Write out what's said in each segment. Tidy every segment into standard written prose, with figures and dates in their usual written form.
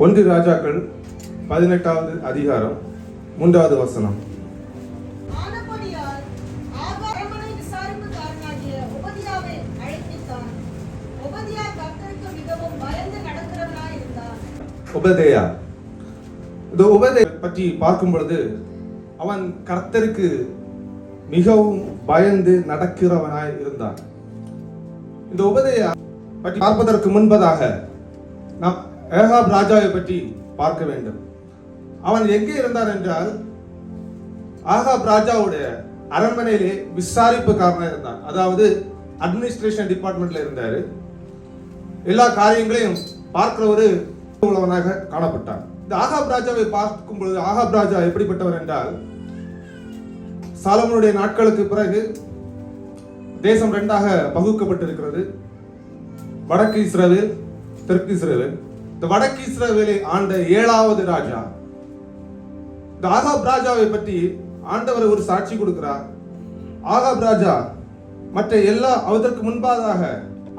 ஒன்று ராஜாக்கள் 18வது அதிகாரம் 3வது வசனம். உபதேயா. இந்த உபதேயா பற்றி பார்க்கும் பொழுது அவன் கர்த்தருக்கு மிகவும் பயந்து நடக்கிறவனாய் இருந்தான். இந்த உபதேயா பற்றி பார்ப்பதற்கு முன்பதாக நாம் ஏகாப் ராஜாவை பற்றி பார்க்க வேண்டும். அவன் எங்கே இருந்தான் என்றால் ஆகாப் ராஜாவுடைய அரண்மனையிலே விசாரிப்புக்காரனாக இருந்தான். அதாவது அட்மினிஸ்ட்ரேஷன் டிபார்ட்மெண்ட்ல இருந்தாரு. எல்லா காரியங்களையும் பார்க்கிறவரு உள்ளவனாக காணப்பட்டான். இந்த ஆகாப் ராஜாவை பார்க்கும் பொழுது ஆகாப் ராஜா எப்படிப்பட்டவர் என்றால், சாலமோனுடைய நாட்களுக்கு பிறகு தேசம் இரண்டாக பகுக்கப்பட்டிருக்கிறது. வடக்கு இஸ்ரவேல், தெற்கு இஸ்ரவேல். இந்த வடக்கு இஸ்ரவேலை ஆண்ட 7வது ராஜா. இந்த ஆகாப் ராஜாவை பற்றி ஆண்டவர் ஒரு சாட்சி கொடுக்கிறார். ஆகாப் ராஜா மற்ற எல்லா அதற்கு முன்பாக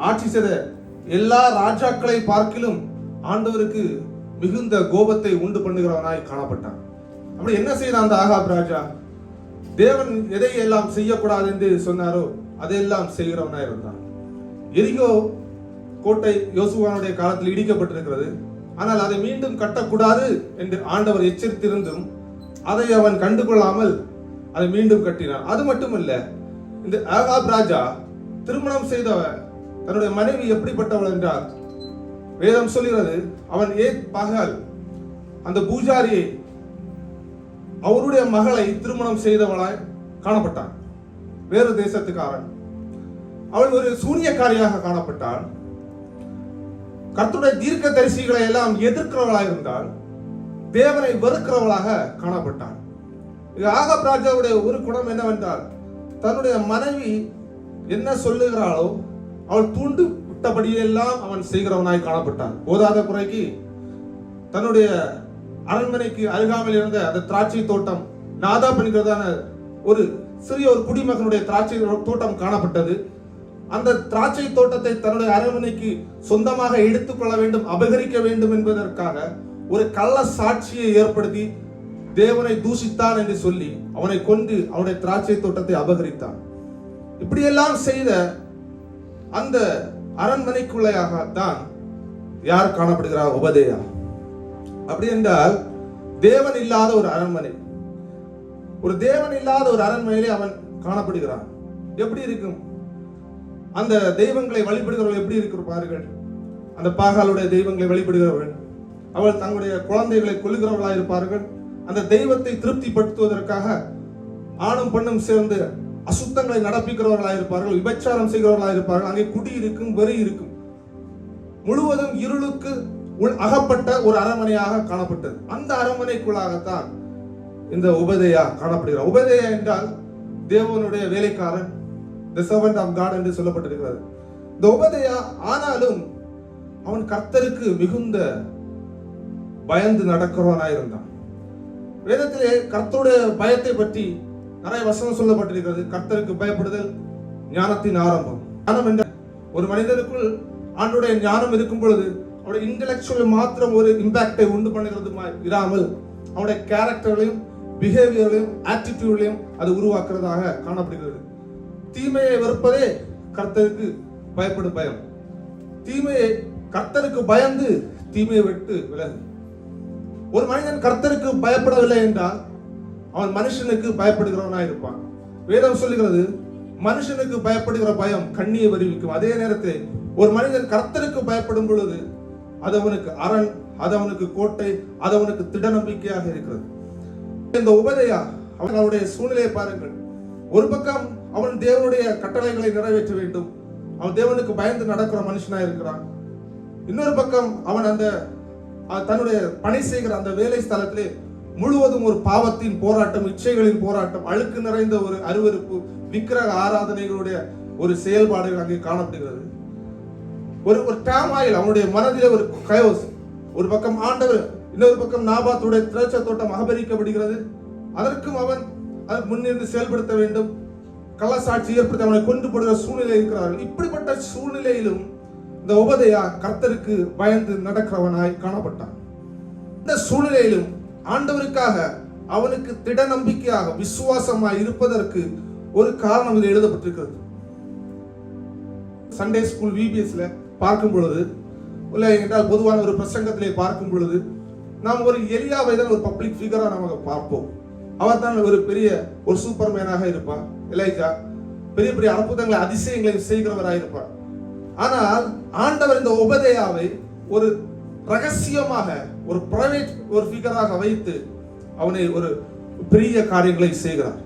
ஆட்சி செய்த எல்லா ராஜாக்களை பார்க்கிலும் ஆண்டவருக்கு மிகுந்த கோபத்தை உண்டு பண்ணுகிறவனாய் காணப்பட்டான். அப்படி என்ன செய்தான் அந்த ஆகாப் ராஜா? தேவன் எதை எல்லாம் செய்யக்கூடாது என்று சொன்னாரோ அதையெல்லாம் செய்கிறவனாய் இருந்தான். எரிகோ கோட்டை யோசுவானுடைய காலத்தில் இடிக்கப்பட்டிருக்கிறது. ஆனால் அதை மீண்டும் கட்டக்கூடாது என்று ஆண்டவர் எச்சரித்திருந்தும் அதை அவன் கண்டுகொள்ளாமல் அதை மீண்டும் கட்டினான். அது மட்டுமல்ல, இந்த ஆகாப் ராஜா திருமணம் செய்தவன் தன்னுடைய மனைவி எப்படிப்பட்டவள் என்றால், வேதம் சொல்கிறது, அவன் பகல் அந்த பூஜாரியை அவருடைய மகளை திருமணம் செய்தவளாய் காணப்பட்டான். வேறு தேசத்துக்காரன். அவள் ஒரு சூனியக்காரியாக காணப்பட்டாள். கர்த்தருடைய தீர்க்க தரிசிகளை எல்லாம் எதிர்க்கிறவளாக இருந்தால், தேவனை வெறுக்கிறவளாக காணப்பட்டான். ஆகாப் ராஜாவுடைய ஒரு குணம் என்னவென்றால், தன்னுடைய மனைவி என்ன சொல்லுகிறாளோ அவள் தூண்டு விட்டபடியெல்லாம் அவன் செய்கிறவனாய் காணப்பட்டான். போதாத குறைக்கு தன்னுடைய அரண்மனைக்கு அருகாமையில் இருந்த அந்த திராட்சை தோட்டம், நாதாப் என்கிறதான ஒரு சிறிய ஒரு குடிமகனுடைய திராட்சை தோட்டம் காணப்பட்டது. அந்த திராட்சை தோட்டத்தை தன்னுடைய அரண்மனைக்கு சொந்தமாக எடுத்துக்கொள்ள வேண்டும், அபகரிக்க வேண்டும் என்பதற்காக ஒரு கள்ள சாட்சியை ஏற்படுத்தி தேவனை தூஷித்தான் என்று சொல்லி அவனை கொண்டு அவனுடைய திராட்சை தோட்டத்தை அபகரித்தான். இப்படியெல்லாம் செய்த அந்த அரண்மனைக்குள்ளையாகத்தான் யார் காணப்படுகிறார்? உபதேயா. அப்படி என்றால் தேவன் இல்லாத ஒரு அரண்மனை, ஒரு தேவன் இல்லாத ஒரு அரண்மனையிலே அவன் காணப்படுகிறான். எப்படி இருக்கும்? அந்த தெய்வங்களை வழிபடுகிறவர்கள் எப்படி இருக்கிறார்கள்? அந்த பாகாலுடைய தெய்வங்களை வழிபடுகிறவர்கள் அவள் தங்களுடைய குழந்தைகளை கொல்லுகிறவர்களாக இருப்பார்கள். அந்த தெய்வத்தை திருப்திப்படுத்துவதற்காக ஆணும் பெண்ணும் சேர்ந்து அசுத்தங்களை நடப்பிக்கிறவர்களாக இருப்பார்கள், விபச்சாரம் செய்கிறவர்களாக இருப்பார்கள். அங்கே குடி இருக்கும், வெறி இருக்கும். முழுவதும் இருளுக்கு அகப்பட்ட ஒரு அரண்மனையாக காணப்பட்டது. அந்த அரண்மனைக்குள்ளாகத்தான் இந்த உபதேயா காணப்படுகிறார். உபதேயா என்றால் தேவனுடைய வேலைக்காரன், the servant of God என்று சொல்லப்பட்டிருக்கிறது. இந்த உபதேயா ஆனாலும் அவன் கர்த்தருக்கு மிகுந்த பயந்து நடக்கிறவனாய் இருந்தான். வேதத்திலே கர்த்தருடைய பயத்தை பற்றி நிறைய வசனம் சொல்லப்பட்டிருக்கிறது. கர்த்தருக்கு பயப்படுதல் ஞானத்தின் ஆரம்பம். ஞானம் என்ற ஒரு மனிதனுக்குள் ஆண்டுடைய ஞானம் இருக்கும் பொழுது அவருடைய இன்டெலெக்சுவல் மாத்திரம் ஒரு இம்பாக்டை உண்டு பண்ணுகிறது இராமல் அவனுடைய கேரக்டர்களையும் பிஹேவியர்களையும் ஆட்டிடியூட்லையும் அது உருவாக்குறதாக காணப்படுகிறது. தீமையை வெறுப்பதே கர்த்தருக்கு பயப்படும் பயம். தீமையை கர்த்தருக்கு பயந்து தீமையை விட்டு விலகு. ஒரு மனிதன் கர்த்தருக்கு பயப்படவில்லை என்றால் அவன் மனுஷனுக்கு பயப்படுகிறவனா இருப்பான். வேதம் சொல்லுகிறது, மனுஷனுக்கு பயப்படுகிற பயம் கண்ணியை வருவிக்கும். அதே நேரத்தில் ஒரு மனிதன் கர்த்தருக்கு பயப்படும் பொழுது அது அவனுக்கு அரண், அது அவனுக்கு கோட்டை, அது அவனுக்கு திட நம்பிக்கையாக இருக்கிறது. இந்த உபதேயா அவனுடைய சூழ்நிலையை பாருங்கள். ஒரு பக்கம் அவன் தேவனுடைய கட்டளைகளை நிறைவேற்ற வேண்டும், அவன் தேவனுக்கு பயந்து நடக்கிற மனுஷனா இருக்கிறான். இன்னொரு பக்கம் அவன் அந்த தன்னுடைய பணி செய்கிற அந்த வேலை ஸ்தலத்திலே முழுவதும் ஒரு பாவத்தின் போராட்டம், இச்சைகளின் போராட்டம், அழுக்கு நிறைந்த ஒரு அருவருப்பு, விக்கிரக ஆராதனைகளுடைய ஒரு செயல்பாடுகள் அங்கே காணப்படுகிறது. ஒரு டேமாயில் அவனுடைய மனதிலே ஒரு கயோஸ். ஒரு பக்கம் ஆண்டவர், இன்னொரு பக்கம் நாபாத்துடைய திராட்சை தோட்டம் அபகரிக்கப்படுகிறது. அதற்கும் அவன் அதற்கு முன்னிருந்து செயல்படுத்த வேண்டும், கள்ளசாட்சி ஏற்படுத்தி அவனை கொண்டு போடுகிற சூழ்நிலை இருக்கிறார்கள். இப்படிப்பட்ட சூழ்நிலையிலும் இந்த உபதேயா கர்த்தருக்கு பயந்து நடக்கிறவனாய் காணப்பட்டான். இந்த சூழ்நிலையிலும் ஆண்டவருக்காக அவனுக்கு திட நம்பிக்கையாக விசுவாசமாய் இருப்பதற்கு ஒரு காரணம் இதில் எழுதப்பட்டிருக்கிறது. சண்டே ஸ்கூல் VBSல பார்க்கும் பொழுது, இல்லை என்றால் பொதுவான ஒரு பிரசங்கத்திலே பார்க்கும் பொழுது, நாம் ஒரு எலியாவை தான் ஒரு பப்ளிக் ஃபிகரா நமக்கு பார்ப்போம். அவர் தான் ஒரு பெரிய ஒரு சூப்பர்மேனாக இருப்பார். எலைஜா பெரிய பெரிய அற்புதங்களை அதிசயங்களை செய்கிறவராக இருப்பார். ஆனால் ஆண்டவர் இந்த ஒபதேயாவை ஒரு ரகசியமாக ஒரு பிரைவேட் ஒரு ஃபிகராக வைத்து அவனை ஒரு பெரிய காரியங்களை செய்கிறார்.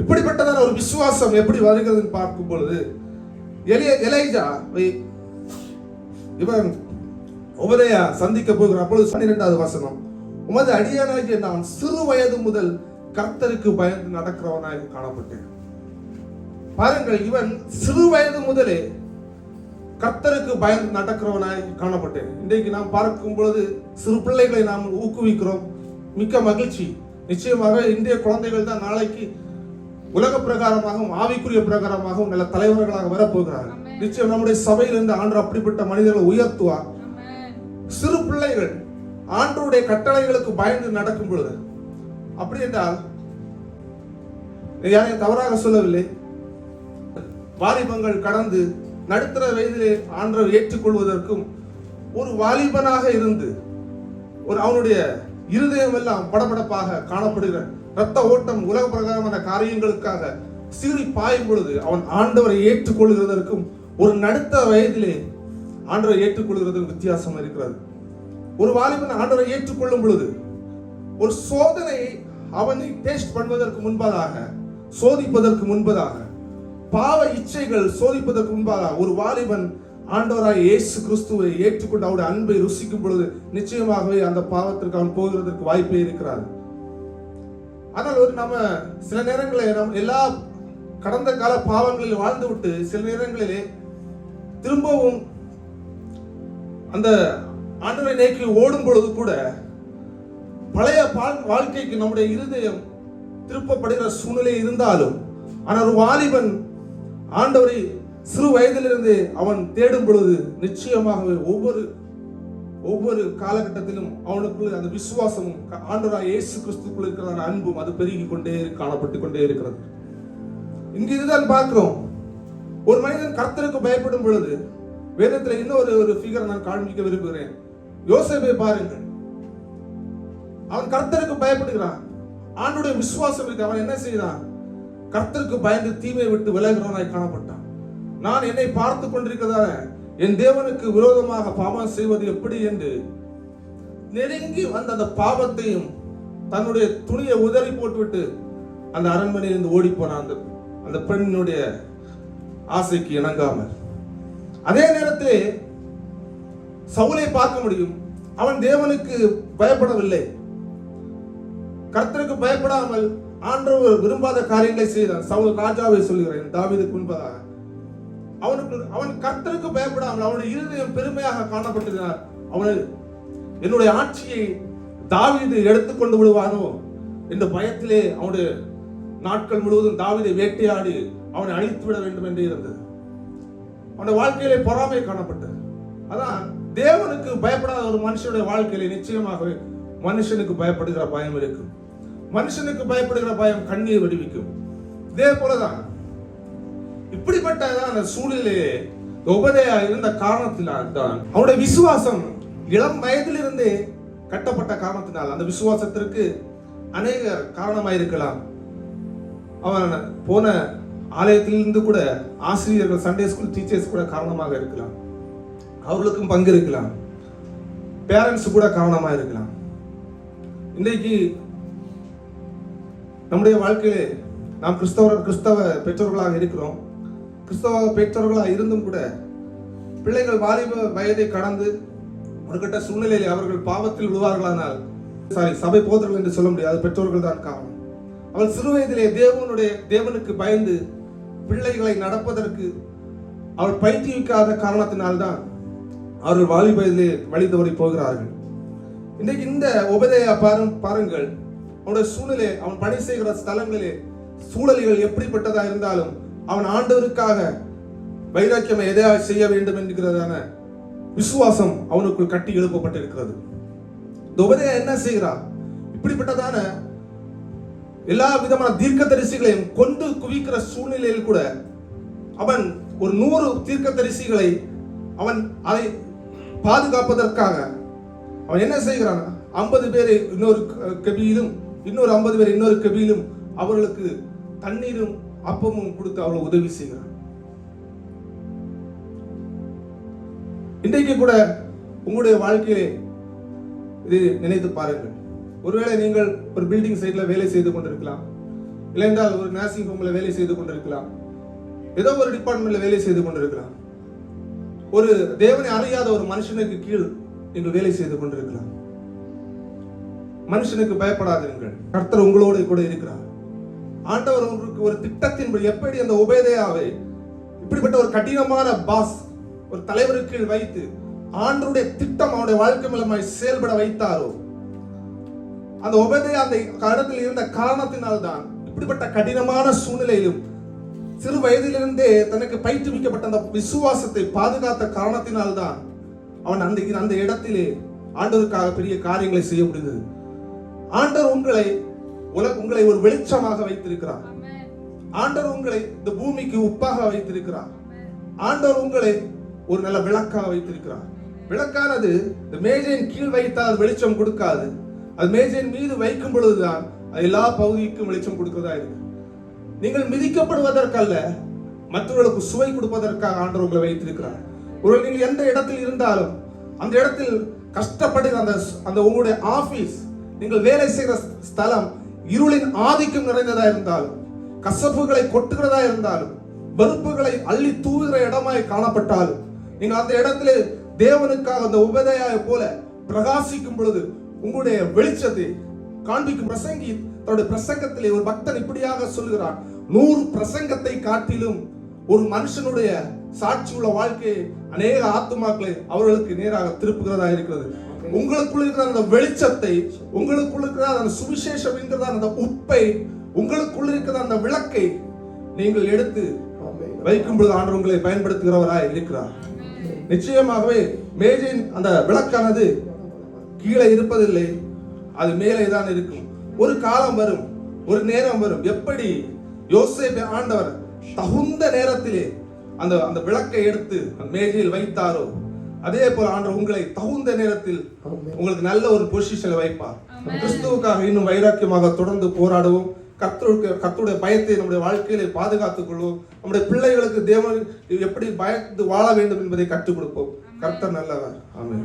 இப்படிப்பட்டதான ஒரு விசுவாசம் எப்படி வருகிறதுன்னு பார்க்கும் பொழுது, எலைஜா இவன் ஒபதேயா சந்திக்க போகிற அப்பொழுது 12வது வசனம், உமது அடியானாகிய நான் சிறு வயது முதல் கர்த்தருக்கு பயந்து நடக்கிறவனாக காணப்பட்டேன். பாருங்கள், இவன் சிறு வயது முதலே கர்த்தருக்கு பயந்து நடக்கிறவனாய் காணப்பட்டேன். இன்றைக்கு நாம் பார்க்கும் பொழுது சிறு பிள்ளைகளை நாம் ஊக்குவிக்கிறோம், மிக்க மகிழ்ச்சி. நிச்சயமாக இந்திய குழந்தைகள் தான் நாளைக்கு உலக பிரகாரமாகவும் ஆவிக்குரிய பிரகாரமாகவும் நல்ல தலைவர்களாக வரப்போகிறார்கள். நிச்சயம் நம்முடைய சபையிலிருந்து ஆண்டவர் அப்படிப்பட்ட மனிதர்களை உயர்த்துவார். சிறு பிள்ளைகள் ஆண்டவருடைய கட்டளைகளுக்கு பயந்து நடக்கும் பொழுது, அப்படி என்றால் யாரையும் தவறாக சொல்லவில்லை, வாலிபங்கள் கடந்து நடுத்தர வயதிலே ஆண்டவரை ஏற்றுக்கொள்வதற்கும் ஒரு வாலிபனாக இருந்து ஒரு அவனுடைய இருதயம் எல்லாம் படபடப்பாக காணப்படுகிற இரத்த ஓட்டம் உலக பிரகாரமான காரியங்களுக்காக சீறி பாயும் பொழுது அவன் ஆண்டவரை ஏற்றுக்கொள்கிறதற்கும் ஒரு நடுத்தர வயதிலே ஆண்டவரை ஏற்றுக்கொள்கிறதுக்கு வித்தியாசம் இருக்கிறது. ஒரு வாலிபன் ஆண்டவரை ஏற்றுக்கொள்ளும் பொழுது ஒரு சோதனை அவனை டேஸ்ட் பண்ணுவதற்கு முன்பதாக, சோதிப்பதற்கு முன்பதாக, பாவ இச்சைகள் சோதிப்பதற்கு முன்பாக ஒரு வாலிபன் ஆண்டவராய் இயேசு கிறிஸ்துவை ஏற்றுக்கொண்டு அவருடைய அன்பை ருசிக்கும் பொழுது நிச்சயமாகவே அந்த பாவத்திற்கு அவன் போகிறதற்கு வாய்ப்பே இருக்கிறார். ஆனால் நம்ம சில நேரங்களில் நம் எல்லா கடந்த கால பாவங்களில் வாழ்ந்து விட்டு சில நேரங்களிலே திரும்பவும் அந்த ஆண்டவரை நோக்கி ஓடும் பொழுது கூட பழைய வாழ்க்கைக்கு நம்முடைய இருதயம் திருப்பப்படுகிற சூழ்நிலை இருந்தாலும், ஆனால் ஒரு வாலிபன் ஆண்டவரை சிறு வயதிலிருந்து அவன் தேடும் பொழுது நிச்சயமாகவே ஒவ்வொரு காலகட்டத்திலும் அவனுக்குள்ள அந்த விசுவாசமும் ஆண்டவராய் இயேசு கிறிஸ்துக்குள் இருக்கிற அன்பும் அது பெருகி கொண்டே காணப்பட்டு கொண்டே இருக்கிறது. இங்கு இதுதான் பார்க்கிறோம். ஒரு மனிதன் கர்த்தருக்கு பயப்படும் பொழுது, வேதத்துல இன்னொரு ஃபிகரை நான் காண்பிக்க விரும்புகிறேன். யோசேப்பை பாருங்கள், அவன் கர்த்தருக்கு பயப்படுகிறான், ஆண்டுடைய விசுவாசம் இருக்கு. அவன் என்ன செய்தான்? கர்த்தருக்கு பயந்து தீமையை விட்டு விலகிறவனாய் காணப்பட்டான். நான் என்னை பார்த்து கொண்டிருக்கிறதான என் தேவனுக்கு விரோதமாக பாவம் செய்வது எப்படி என்று நெருங்கி வந்த அந்த பாவத்தையும் தன்னுடைய துணியை உதறி போட்டுவிட்டு அந்த அரண்மனையிலிருந்து ஓடி போனான், அந்த பெண்ணுடைய ஆசைக்கு இணங்காமல். அதே நேரத்திலே சவுலை பார்க்க முடியும். அவன் தேவனுக்கு பயப்படவில்லை, கர்த்தருக்கு பயப்படாமல் ஆண்டவர் விரும்பாத காரியங்களை செய்தான். சவுல் ராஜாவை சொல்லுகிறேன், தாவீதுக்கு முன்பதாக அவன் கர்த்தருக்கு பயப்படாமல் அவனுடைய இருதயம் பெருமையாக காணப்பட்டிருந்தார். அவன் என்னுடைய ஆட்சியை தாவீது எடுத்துக்கொண்டு விடுவானோ என்ற பயத்திலே அவனுடைய நாட்கள் முழுவதும் தாவீதை வேட்டையாடி அவனை அழித்து விட வேண்டும் என்று இருந்தது. அவனுடைய வாழ்க்கையிலே பொறாமை காணப்பட்டது. அதான் தேவனுக்கு பயப்படாத ஒரு மனுஷனுடைய வாழ்க்கையிலே நிச்சயமாகவே மனுஷனுக்கு பயப்படுகிற பயம் இருக்கும். மனுஷனுக்கு பயப்படுகிற பயம் கண்ணீர் வடிவிக்கும். இதே போலதான் இப்படிப்பட்ட சூழ்நிலையே உபதேயா இருந்த காரணத்தினால் தான் அவனுடைய விசுவாசம் இளம் வயதிலிருந்தே கட்டப்பட்ட காரணத்தினால் அந்த விசுவாசத்திற்கு அநேக காரணமாயிருக்கலாம். அவன் போன ஆலயத்திலிருந்து கூட ஆசிரியர்கள், சண்டே ஸ்கூல் டீச்சர்ஸ் கூட காரணமாக இருக்கலாம், அவர்களுக்கும் பங்கு இருக்கலாம், பேரண்ட்ஸ் கூட காரணமாக இருக்கலாம். இன்றைக்கு நம்முடைய வாழ்க்கையிலே நாம் கிறிஸ்தவ பெற்றோர்களாக இருக்கிறோம். கிறிஸ்தவ பெற்றோர்களாக இருந்தும் கூட பிள்ளைகள் வாலிப வயதை கடந்து ஒரு கட்ட சூழ்நிலையில் அவர்கள் பாவத்தில் விழுவார்களானால், சபை போதர்கள் என்று சொல்ல முடியாது, பெற்றோர்கள் தான் காரணம். அவள் சிறு வயதிலே தேவனுக்கு பயந்து பிள்ளைகளை நடப்பதற்கு அவள் பயிற்றுவிக்காத காரணத்தினால்தான் அவர்கள் வாலிப வயதிலே வழி தவறி போகிறார்கள். இன்றைக்கு இந்த உபதேயா பாருங்கள், அவனுடைய சூழ்நிலை, அவன் பணி செய்கிற ஸ்தலங்களிலே சூழல்கள் எப்படிப்பட்டதா இருந்தாலும் அவன் ஆண்டவருக்காக வைராக்கியம் எதையாக செய்ய வேண்டும் என்கிறதான விசுவாசம் அவனுக்குள் கட்டி எழுப்பப்பட்டிருக்கிறது. இந்த உபதேயா என்ன செய்கிறார்? இப்படிப்பட்டதான எல்லா விதமான தீர்க்கதரிசிகளையும் கொண்டு குவிக்கிற சூழ்நிலையில் கூட அவன் ஒரு 100 தீர்க்கதரிசிகளை அவன் அதை பாதுகாப்பதற்காக அவன் என்ன செய்கிறான்? 50 பேரை இன்னொரு கெபியிலும், இன்னொரு 50 பேர் இன்னொரு கெபியிலும் அவர்களுக்கு தண்ணீரும் அப்பமும் கொடுத்து அவளை உதவி செய்கிறான். இன்றைக்கு கூட உங்களுடைய வாழ்க்கையிலே இது நினைத்து பாருங்கள். ஒருவேளை நீங்கள் ஒரு பில்டிங் சைட்ல வேலை செய்து கொண்டிருக்கலாம், இல்லை என்றால் ஒரு நர்சிங் ஹோம்ல வேலை செய்து கொண்டிருக்கலாம், ஏதோ ஒரு டிபார்ட்மெண்ட்ல வேலை செய்து கொண்டிருக்கலாம், ஒரு தேவனை அறியாத ஒரு மனுஷனுக்கு கீழ் நீங்கள் வேலை செய்து கொண்டிருக்கலாம். மனுஷனுக்கு பயப்படாதீர்கள், கர்த்தர் உங்களோடு கூட இருக்கிறார். ஆண்டவர் உங்களுக்கு ஒரு திட்டத்தின்படி எப்படி அந்த உபேதையாவை இப்படிப்பட்ட ஒரு கடினமான பாஸ் ஒரு தலைவருக்கு கீழ் வைத்து ஆண்டவருடைய திட்டம் அவனுடைய வாழ்க்கை மூலமாய் செயல்பட வைத்தாரோ, அந்த உபேதையா அந்த இடத்தில் இருந்த காரணத்தினால்தான் இப்படிப்பட்ட கடினமான சூழ்நிலையிலும் சிறு வயதிலிருந்தே தனக்கு பயிற்றுவிக்கப்பட்ட அந்த விசுவாசத்தை பாதுகாத்த காரணத்தினால்தான் அவன் அந்த இடத்திலே ஆண்டவருக்காக பெரிய காரியங்களை செய்ய முடிந்தது. ஆண்டவர் உங்களை ஒரு வெளிச்சமாக வைத்திருக்கிறார். ஆண்டவர் உங்களை இந்த பூமிக்கு உப்பாக வைத்திருக்கிறார். ஆண்டவர் உங்களை ஒரு நல்ல விளக்காக வைத்திருக்கிறார். விளக்கானது இந்த மேஜையின் கீழ் வைத்தால் வெளிச்சம் கொடுக்காது, அது மேஜையின் மீது வைக்கும் பொழுதுதான் எல்லா பகுதிக்கும் வெளிச்சம் கொடுக்கிறதா இருக்கு. நீங்கள் மிதிக்கப்படுவதற்கல்ல, மற்றவர்களுக்கு சுவை கொடுப்பதற்காக ஆண்டவர் உங்களை வைத்திருக்கிறார். ஒருவேளை நீங்கள் எந்த இடத்தில் இருந்தாலும் அந்த இடத்தில் கஷ்டப்படுகிற அந்த உங்களுடைய ஆபீஸ், நீங்கள் வேலை செய்கிற ஸ்தலம் இருளின் ஆதிக்கம் நிறைந்ததா இருந்தாலும், கசப்புகளை கொட்டுகிறதா இருந்தாலும், வெறுப்புகளை அள்ளி தூவுகிற இடமாய் காணப்பட்டாலும், நீங்கள் அந்த இடத்திலே தேவனுக்காக அந்த உபதேயாவை போல பிரகாசிக்கும் பொழுது உங்களுடைய வெளிச்சத்தை காண்பிக்கும். பிரசங்கி தன்னுடைய பிரசங்கத்திலே ஒரு பக்தன் இப்படியாக சொல்லுகிறான், 100 பிரசங்கத்தை காட்டிலும் ஒரு மனுஷனுடைய சாட்சி உள்ள வாழ்க்கையை அநேக ஆத்துமாக்களை அவர்களுக்கு நேராக திருப்புகிறதா இருக்கிறது. உங்களுக்குள் இருக்கிற அந்த வெளிச்சத்தை, உங்களுக்குள் இருக்கிற அந்த சுவிசேஷம் என்கிற அந்த உப்பை, உங்களுக்குள் இருக்கிற அந்த விளக்கை நீங்கள் எடுத்து வைக்கும் பொழுது ஆண்டவர் உங்களை பயன்படுத்துகிறவராய் இருக்கிறார். நிச்சயமாகவே மேஜையின் அந்த விளக்கானது கீழே இருப்பதில்லை, அது மேலே தான் இருக்கும். ஒரு காலம் வரும், ஒரு நேரம் வரும், எப்படி யோசேப்பு ஆண்டவர் தகுந்த நேரத்திலே அந்த விளக்கை எடுத்து அந்த மேஜையில் வைத்தாரோ, அதே போல ஆண்டவர் உங்களை தகுந்த நேரத்தில் உங்களுக்கு நல்ல ஒரு பொசிஷன்ல வைப்பார். கிறிஸ்துவுக்காக இன்னும் வைராக்கியமாக தொடர்ந்து போராடுவோம். கர்த்தருடைய பயத்தை நம்முடைய வாழ்க்கையிலே பாதுகாத்துக் கொள்வோம். நம்முடைய பிள்ளைகளுக்கு தேவன் எப்படி பயந்து வாழ வேண்டும் என்பதை கற்றுக் கொடுப்போம். கர்த்தர் நல்லவர். ஆமென்.